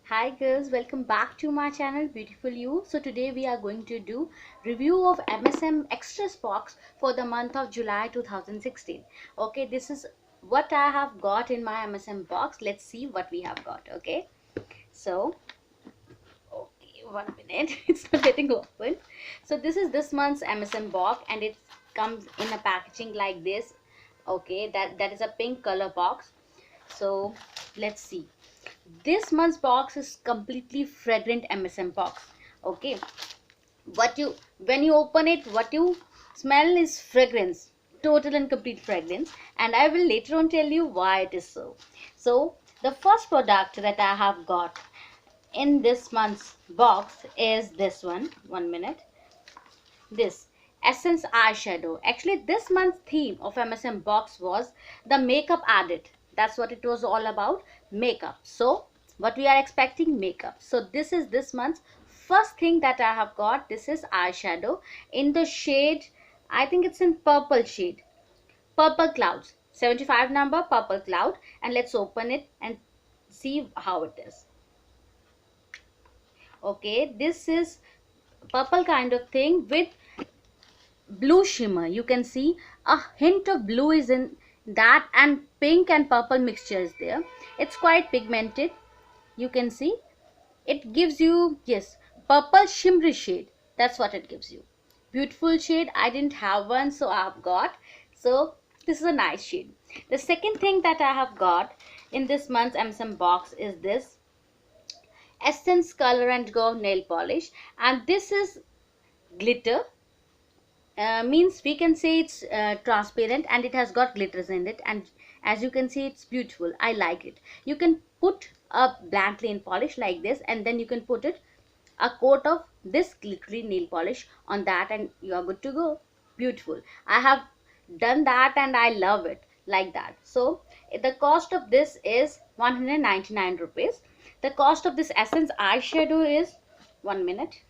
Hi girls, welcome back to my channel Beautiful You. So today we are going to do review of MSM Extras box for the month of July 2016. Okay, this is what I have got in my MSM box. Let's see what we have got. Okay, so okay, 1 minute. It's not getting open. So this is this month's MSM box and it comes in a packaging like this. Okay, that is a pink color box. So let's see. This month's box is completely fragrant MSM box. Okay, when you open it, what you smell is fragrance, total and complete fragrance, and I will later on tell you why it is so. So the first product that I have got in this month's box is this one. 1 minute. This Essence eyeshadow. Actually, this month's theme of MSM box was the makeup added. That's what it was all about, makeup. So what we are expecting, makeup. So this is this month's first thing that I have got. This is eyeshadow in the shade, I think it's in purple shade, purple clouds, 75 number, purple cloud. And let's open it and see how it is. Okay, this is purple kind of thing with blue shimmer. You can see a hint of blue is in that, and pink and purple mixture is there. It's quite pigmented. You can see it gives you, yes, purple shimmery shade. That's what it gives you. Beautiful shade. I didn't have one, so I've got. So this is a nice shade. The second thing that I have got in this month's MSM box is this Essence Color and Go nail polish, and this is glitter. Means we can say it's transparent and it has got glitters in it, and as you can see, it's beautiful. I like it. You can put a blank nail polish like this, and then you can put it a coat of this glittery nail polish on that, and you are good to go. Beautiful. I have done that and I love it like that. So the cost of this is 199 rupees. The cost of this Essence eyeshadow is 1 minute.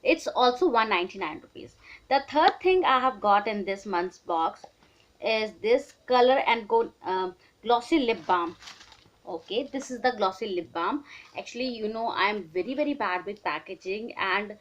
It's also 199 rupees. The third thing I have got in this month's box is this Color and Go glossy lip balm. Okay, this is the glossy lip balm. Actually, you know, I'm very bad with packaging, and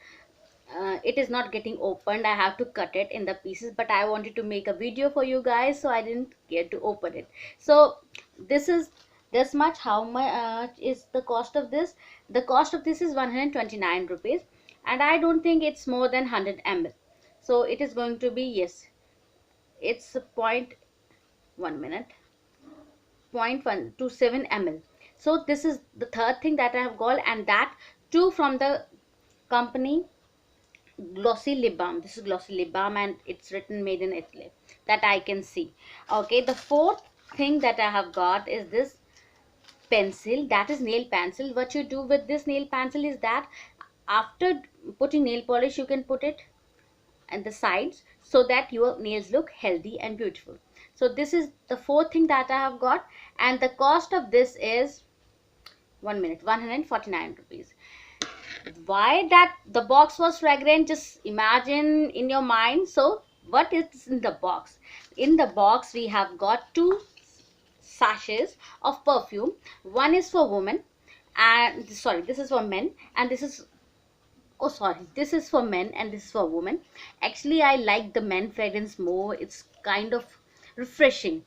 it is not getting opened. I have to cut it in the pieces, but I wanted to make a video for you guys, so I didn't get to open it. So this is this much. How much is the cost of this? The cost of this is 129 rupees, and I don't think it's more than 100 ml. So it is going to be, yes, it's a point, 1 minute, 0.127 ml. So this is the third thing that I have got, and that too from the company glossy lip balm. This is glossy lip balm and it's written made in Italy, that I can see. Okay, the fourth thing that I have got is this pencil, that is nail pencil. What you do with this nail pencil is that after putting nail polish, you can put it and the sides so that your nails look healthy and beautiful. So this is the fourth thing that I have got, and the cost of this is 1 minute, 149 rupees. Why that the box was fragrant, just imagine in your mind. So what is in the box? In the box we have got two sachets of perfume. One is for women, and sorry, this is for men, and this is, oh sorry, this is for men and this is for women. Actually, I like the men fragrance more. It's kind of refreshing.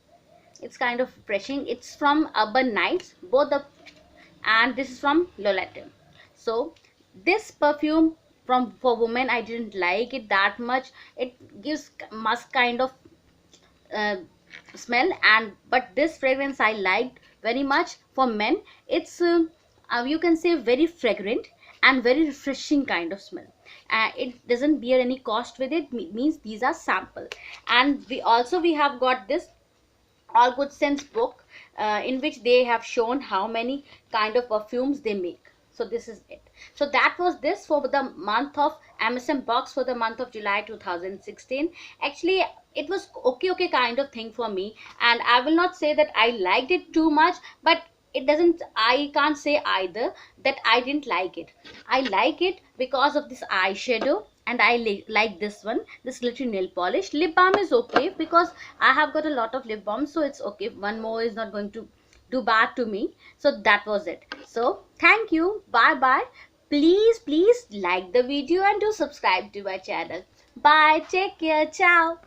It's from Urban Nights, both the, and this is from Lolette. So this perfume from for women, I didn't like it that much. It gives musk kind of uh, smell, and but this fragrance I liked very much. For men, it's you can say very fragrant and very refreshing kind of smell. It doesn't bear any cost with it, means these are sample. And we have got this All Good Scents book, in which they have shown how many kind of perfumes they make. So this is it. So that was this for the month of MSM box for the month of July 2016. Actually, it was okay kind of thing for me, and I will not say that I liked it too much, but I can't say either that I didn't like it. I like it because of this eyeshadow, and I like this one, this little nail polish. Lip balm is okay because I have got a lot of lip balm, so it's okay. One more is not going to do bad to me. So that was it. So thank you. Bye bye. Please like the video and do subscribe to my channel. Bye. Take care. Ciao.